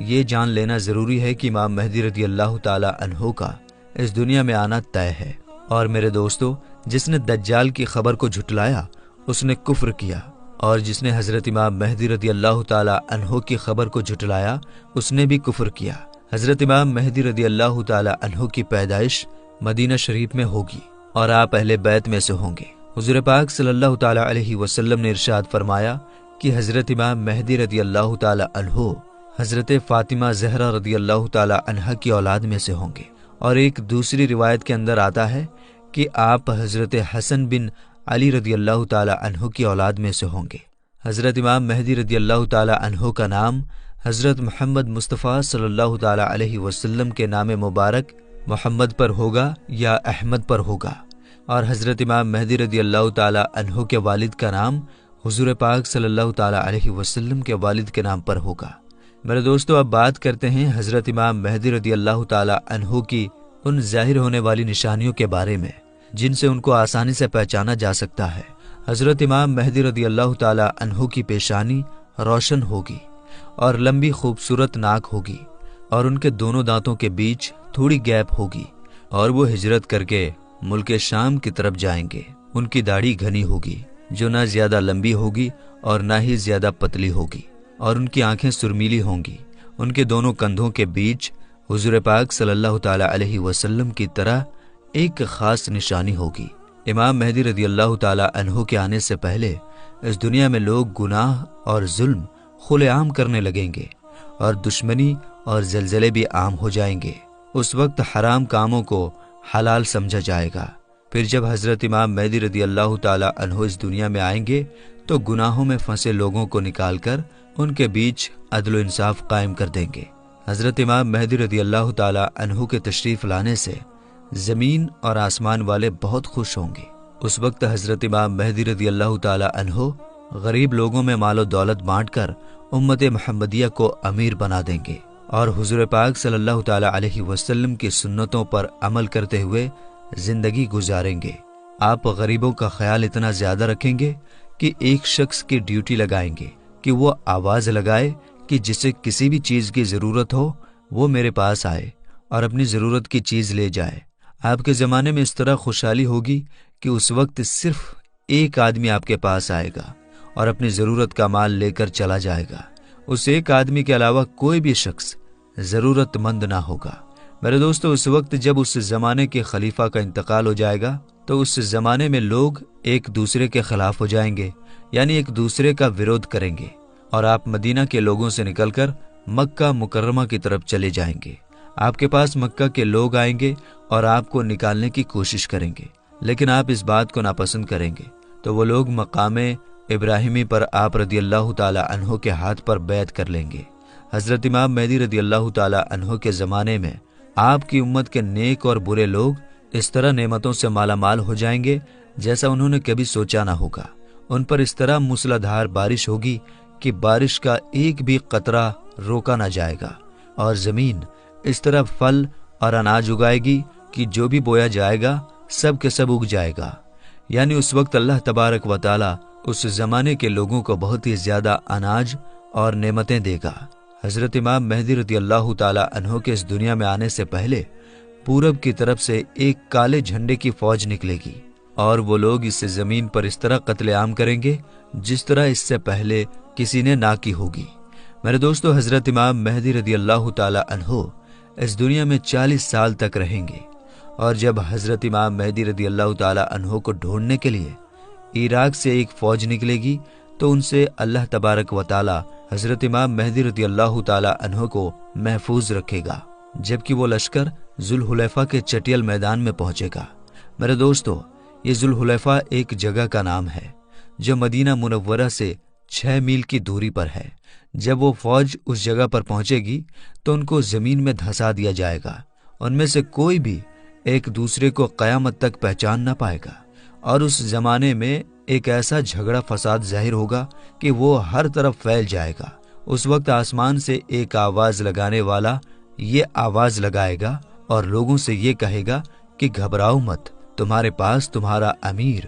یہ جان لینا ضروری ہے کہ امام مہدی رضی اللہ تعالی عنہ کا اس دنیا میں آنا طے ہے۔ اور میرے دوستو، جس نے دجال کی خبر کو جھٹلایا اس نے کفر کیا، اور جس نے حضرت امام مہدی رضی اللہ تعالی عنہ کی خبر کو جھٹلایا اس نے بھی کفر کیا۔ حضرت امام مہدی رضی اللہ تعالی عنہ کی پیدائش مدینہ شریف میں ہوگی اور آپ اہل بیت میں سے ہوں گے۔ حضور پاک صلی اللہ تعالی علیہ وسلم نے ارشاد فرمایا کہ حضرت امام مہدی رضی اللہ تعالی عنہ حضرت فاطمہ زہرا رضی اللہ تعالی عنہ کی اولاد میں سے ہوں گے۔ اور ایک دوسری روایت کے اندر آتا ہے کہ آپ حضرت حسن بن علی رضی اللہ تعالی عنہ کی اولاد میں سے ہوں گے۔ حضرت امام مہدی رضی اللہ تعالی عنہ کا نام حضرت محمد مصطفیٰ صلی اللہ تعالی علیہ وسلم کے نام مبارک محمد پر ہوگا یا احمد پر ہوگا، اور حضرت امام مہدی رضی اللہ تعالی عنہ کے والد کا نام حضور پاک صلی اللہ تعالی علیہ وسلم کے والد کے نام پر ہوگا۔ میرے دوستو، اب بات کرتے ہیں حضرت امام مہدی رضی اللہ تعالی عنہ کی ان ظاہر ہونے والی نشانیوں کے بارے میں جن سے ان کو آسانی سے پہچانا جا سکتا ہے۔ حضرت امام مہدی رضی اللہ تعالی عنہ کی پیشانی روشن ہوگی اور لمبی خوبصورت ناک ہوگی، اور ان کے دونوں دانتوں کے بیچ تھوڑی گیپ ہوگی، اور وہ ہجرت کر کے ملک شام کی طرف جائیں گے۔ ان کی داڑھی گھنی ہوگی جو نہ زیادہ لمبی ہوگی اور نہ ہی زیادہ پتلی ہوگی، اور ان کی آنکھیں سرمیلی ہوں گی۔ ان کے دونوں کندھوں کے بیچ حضور پاک صلی اللہ تعالی علیہ وسلم کی طرح ایک خاص نشانی ہوگی۔ امام مہدی رضی اللہ تعالی عنہ کے آنے سے پہلے اس دنیا میں لوگ گناہ اور ظلم کھلے عام کرنے لگیں گے، اور دشمنی اور زلزلے بھی عام ہو جائیں گے۔ اس وقت حرام کاموں کو حلال سمجھا جائے گا۔ پھر جب حضرت امام مہدی رضی اللہ تعالی عنہ اس دنیا میں آئیں گے تو گناہوں میں پھنسے لوگوں کو نکال کر ان کے بیچ عدل و انصاف قائم کر دیں گے۔ حضرت امام مہدی رضی اللہ تعالی عنہ کے تشریف لانے سے زمین اور آسمان والے بہت خوش ہوں گے۔ اس وقت حضرت امام مہدی رضی اللہ تعالی عنہ غریب لوگوں میں مال و دولت بانٹ کر امت محمدیہ کو امیر بنا دیں گے، اور حضور پاک صلی اللہ تعالی علیہ وسلم کی سنتوں پر عمل کرتے ہوئے زندگی گزاریں گے۔ آپ غریبوں کا خیال اتنا زیادہ رکھیں گے کہ ایک شخص کی ڈیوٹی لگائیں گے کہ وہ آواز لگائے کہ جسے کسی بھی چیز کی ضرورت ہو وہ میرے پاس آئے اور اپنی ضرورت کی چیز لے جائے۔ آپ کے زمانے میں اس طرح خوشحالی ہوگی کہ اس وقت صرف ایک آدمی آپ کے پاس آئے گا اور اپنی ضرورت کا مال لے کر چلا جائے گا۔ اس ایک آدمی کے علاوہ کوئی بھی شخص ضرورت مند نہ ہوگا۔ میرے دوستو، اس وقت جب اس زمانے کے خلیفہ کا انتقال ہو جائے گا تو اس زمانے میں لوگ ایک دوسرے کے خلاف ہو جائیں گے، یعنی ایک دوسرے کا ویرودھ کریں گے، اور آپ مدینہ کے لوگوں سے نکل کر مکہ مکرمہ کی طرف چلے جائیں گے۔ آپ کے پاس مکہ کے لوگ آئیں گے اور آپ کو نکالنے کی کوشش کریں گے، لیکن آپ اس بات کو ناپسند کریں گے تو وہ لوگ مقام ابراہیمی پر آپ رضی اللہ تعالی عنہ کے ہاتھ پر بیعت کر لیں گے۔ حضرت امام مہدی رضی اللہ تعالی عنہ کے زمانے میں آپ کی امت کے نیک اور برے لوگ اس طرح نعمتوں سے مالا مال ہو جائیں گے جیسا انہوں نے کبھی سوچا نہ ہوگا۔ ان پر اس طرح موسلادھار بارش ہوگی کہ بارش کا ایک بھی قطرہ روکا نہ جائے گا، اور زمین اس طرح پھل اور اناج اگائے گی کہ جو بھی بویا جائے گا سب کے سب اگ جائے گا۔ یعنی اس وقت اللہ تبارک و تعالی اس زمانے کے لوگوں کو بہت ہی زیادہ اناج اور نعمتیں دے گا۔ حضرت امام مہدی رضی اللہ تعالی عنہ کے اس دنیا میں آنے سے پہلے پورب کی طرف سے ایک کالے جھنڈے کی فوج نکلے گی، اور وہ لوگ اس زمین پر اس طرح قتل عام کریں گے جس طرح اس سے پہلے کسی نے نہ کی ہوگی۔ میرے دوستو، حضرت امام مہدی رضی اللہ تعالی عنہ اس دنیا میں 40 سال تک رہیں گے، اور جب حضرت امام مہدی رضی اللہ تعالی عنہ کو ڈھونڈنے کے لیے عراق سے ایک فوج نکلے گی تو ان سے اللہ تبارک و تعالی حضرت امام مہدی رضی اللہ تعالی عنہ کو محفوظ رکھے گا، جبکہ وہ لشکر ذوالحلیفہ کے چٹیل میدان میں پہنچے گا۔ میرے دوستو، یہ ذوالحلیفہ ایک جگہ کا نام ہے جو مدینہ منورہ سے 6 میل کی دوری پر ہے۔ جب وہ فوج اس جگہ پر پہنچے گی تو ان کو زمین میں دھسا دیا جائے گا۔ ان میں سے کوئی بھی ایک دوسرے کو قیامت تک پہچان نہ پائے گا، اور اس زمانے میں ایک ایسا جھگڑا فساد ظاہر ہوگا کہ وہ ہر طرف پھیل جائے گا۔ اس وقت آسمان سے ایک آواز لگانے والا یہ آواز لگائے گا اور لوگوں سے یہ کہے گا کہ گھبراؤ مت، تمہارے پاس تمہارا امیر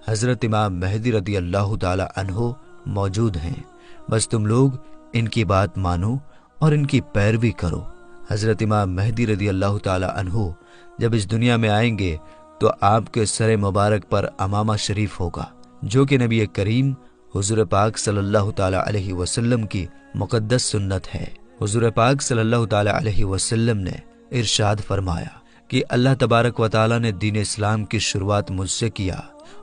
حضرت امام مہدی رضی اللہ تعالی عنہ موجود ہیں، بس تم لوگ ان کی بات مانو اور ان کی پیروی کرو۔ حضرت امام مہدی رضی اللہ تعالی عنہ جب اس دنیا میں آئیں گے تو آپ کے سر مبارک پر امامہ شریف ہوگا، جو کہ نبی کریم حضور پاک صلی اللہ تعالی علیہ وسلم کی مقدس سنت ہے۔ حضور پاک صلی اللہ تعالی علیہ وسلم نے ارشاد فرمایا کہ اللہ تبارک و تعالی نے دین اسلام کی شروعات مجھ سے کیا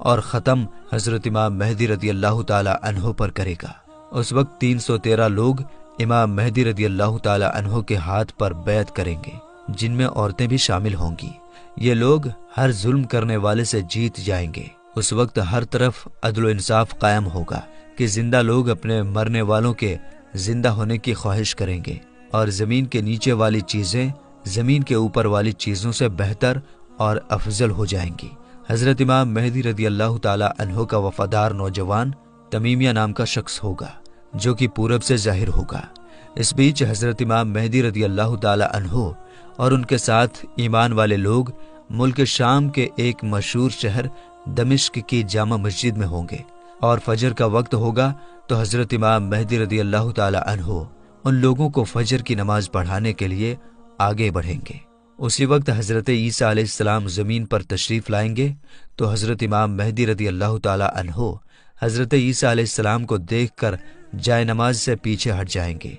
اور ختم حضرت امام مہدی رضی اللہ تعالی عنہ پر کرے گا۔ اس وقت 313 لوگ امام مہدی رضی اللہ تعالی عنہ کے ہاتھ پر بیعت کریں گے، جن میں عورتیں بھی شامل ہوں گی۔ یہ لوگ ہر ظلم کرنے والے سے جیت جائیں گے۔ اس وقت ہر طرف عدل و انصاف قائم ہوگا کہ زندہ لوگ اپنے مرنے والوں کے زندہ ہونے کی خواہش کریں گے، اور زمین کے نیچے والی چیزیں زمین کے اوپر والی چیزوں سے بہتر اور افضل ہو جائیں گی۔ حضرت امام مہدی رضی اللہ تعالی عنہ کا وفادار نوجوان تمیمیہ نام کا شخص ہوگا، جو کہ پورب سے ظاہر ہوگا۔ اس بیچ حضرت امام مہدی رضی اللہ تعالی عنہ اور ان کے ساتھ ایمان والے لوگ ملک شام کے ایک مشہور شہر دمشق کی جامع مسجد میں ہوں گے، اور فجر کا وقت ہوگا تو حضرت امام مہدی رضی اللہ تعالی عنہ ان لوگوں کو فجر کی نماز پڑھانے کے لیے آگے بڑھیں گے۔ اسی وقت حضرت عیسیٰ علیہ السلام زمین پر تشریف لائیں گے تو حضرت امام مہدی رضی اللہ تعالی عنہ حضرت عیسیٰ علیہ السلام کو دیکھ کر جائے نماز سے پیچھے ہٹ جائیں گے،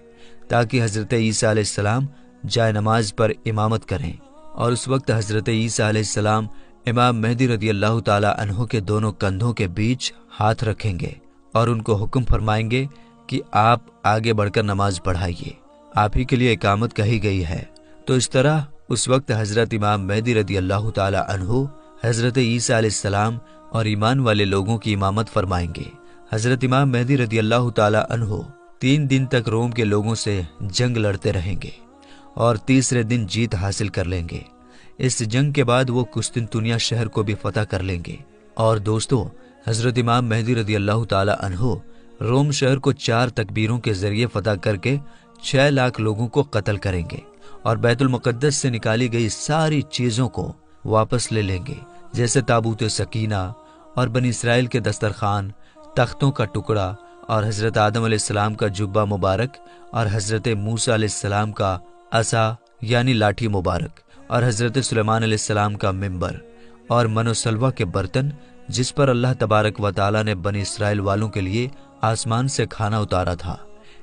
تاکہ حضرت عیسیٰ علیہ السلام جائے نماز پر امامت کریں۔ اور اس وقت حضرت عیسیٰ علیہ السلام امام مہدی رضی اللہ تعالی عنہ کے دونوں کندھوں کے بیچ ہاتھ رکھیں گے اور ان کو حکم فرمائیں گے کہ آپ آگے بڑھ کر نماز پڑھائیے، آپ ہی کے لیے اقامت کہی گئی ہے۔ تو اس طرح اس وقت حضرت امام مہدی رضی اللہ تعالی عنہ حضرت عیسیٰ علیہ السلام اور ایمان والے لوگوں کی امامت فرمائیں گے۔ حضرت امام مہدی رضی اللہ تعالی عنہ 3 دن تک روم کے لوگوں سے جنگ لڑتے رہیں گے اور تیسرے دن جیت حاصل کر لیں گے۔ اس جنگ کے بعد وہ قسطنطنیہ شہر کو بھی فتح کر لیں گے۔ اور دوستو، حضرت امام مہدی رضی اللہ تعالی عنہ روم شہر کو 4 تکبیروں کے ذریعے فتح کر کے 6 لاکھ لوگوں کو قتل کریں گے، اور بیت المقدس سے نکالی گئی ساری چیزوں کو واپس لے لیں گے، جیسے تابوت سکینہ اور بنی اسرائیل کے دسترخوان، تختوں کا ٹکڑا، اور حضرت آدم علیہ السلام کا جبہ مبارک، اور حضرت موسیٰ علیہ السلام کا عصا یعنی لاٹھی مبارک، اور حضرت سلیمان علیہ السلام کا منبر، اور من و سلوہ کے برتن جس پر اللہ تبارک و تعالی نے بنی اسرائیل والوں کے لیے آسمان سے کھانا اتارا تھا۔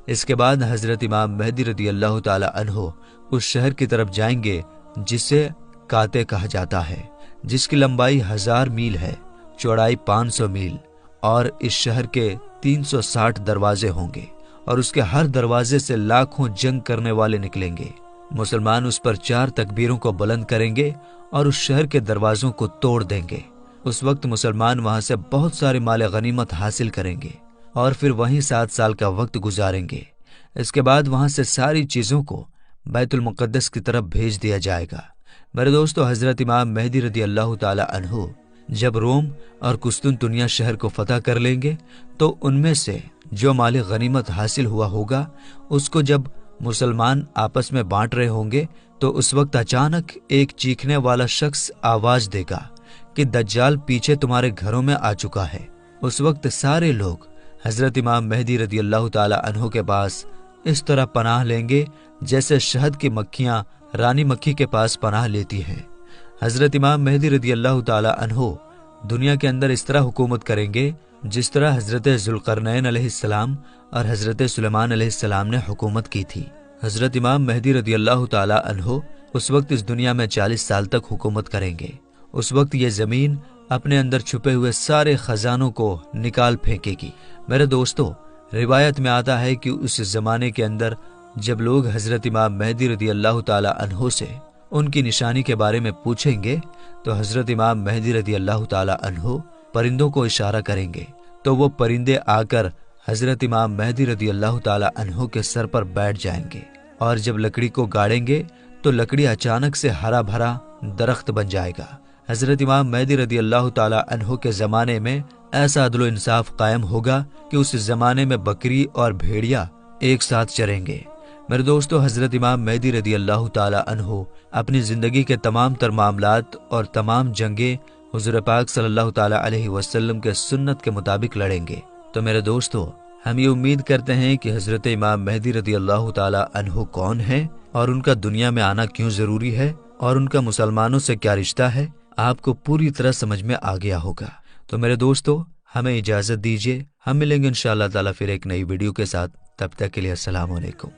اس کے بعد حضرت امام مہدی رضی اللہ تعالی عنہ اس شہر کی طرف جائیں گے جسے کاتے کہا جاتا ہے، جس کی لمبائی 1000 میل ہے، چوڑائی 500 میل، اور اس شہر کے 360 دروازے ہوں گے، اور اس کے ہر دروازے سے لاکھوں جنگ کرنے والے نکلیں گے۔ مسلمان اس پر 4 تکبیروں کو بلند کریں گے اور اس شہر کے دروازوں کو توڑ دیں گے۔ اس وقت مسلمان وہاں سے بہت سارے مال غنیمت حاصل کریں گے اور پھر وہیں 7 سال کا وقت گزاریں گے۔ اس کے بعد وہاں سے ساری چیزوں کو بیت المقدس کی طرف بھیج دیا جائے گا۔ میرے دوستو، حضرت امام مہدی رضی اللہ تعالی عنہ جب روم اور قسطنطنیہ شہر کو فتح کر لیں گے تو ان میں سے جو مال غنیمت حاصل ہوا ہوگا اس کو جب مسلمان آپس میں بانٹ رہے ہوں گے تو اس وقت اچانک ایک چیخنے والا شخص آواز دے گا کہ دجال پیچھے تمہارے گھروں میں آ چکا ہے۔ اس وقت سارے لوگ حضرت امام مہدی رضی اللہ تعالی عنہ کے پاس اس طرح پناہ لیں گے جیسے شہد کی مکھیاں رانی مکھی کے پاس پناہ لیتی ہیں۔ حضرت امام مہدی رضی اللہ تعالی عنہ دنیا کے اندر اس طرح حکومت کریں گے جس طرح حضرت ذوالقرنین علیہ السلام اور حضرت سلیمان علیہ السلام نے حکومت کی تھی۔ حضرت امام مہدی رضی اللہ تعالی عنہ اس وقت اس دنیا میں 40 سال تک حکومت کریں گے۔ اس وقت یہ زمین اپنے اندر چھپے ہوئے سارے خزانوں کو نکال پھینکے گی۔ میرے دوستو، روایت میں آتا ہے کہ اس زمانے کے اندر جب لوگ حضرت امام مہدی رضی اللہ تعالی عنہ سے ان کی نشانی کے بارے میں پوچھیں گے تو حضرت امام مہدی رضی اللہ تعالی عنہ پرندوں کو اشارہ کریں گے تو وہ پرندے آ کر حضرت امام مہدی رضی اللہ تعالی عنہ کے سر پر بیٹھ جائیں گے، اور جب لکڑی کو گاڑیں گے تو لکڑی اچانک سے ہرا بھرا درخت بن جائے گا۔ حضرت امام مہدی رضی اللہ تعالی عنہ کے زمانے میں ایسا عدل و انصاف قائم ہوگا کہ اس زمانے میں بکری اور بھیڑیا ایک ساتھ چریں گے۔ میرے دوستو، حضرت امام مہدی رضی اللہ تعالی عنہ اپنی زندگی کے تمام تر معاملات اور تمام جنگیں حضور پاک صلی اللہ تعالی علیہ وسلم کے سنت کے مطابق لڑیں گے۔ تو میرے دوستو، ہم یہ امید کرتے ہیں کہ حضرت امام مہدی رضی اللہ تعالی عنہ کون ہیں اور ان کا دنیا میں آنا کیوں ضروری ہے اور ان کا مسلمانوں سے کیا رشتہ ہے آپ کو پوری طرح سمجھ میں آ گیا ہوگا۔ تو میرے دوستو، ہمیں اجازت دیجیے، ہم ملیں گے انشاءاللہ تعالی پھر ایک نئی ویڈیو کے ساتھ۔ تب تک کے لیے السلام علیکم۔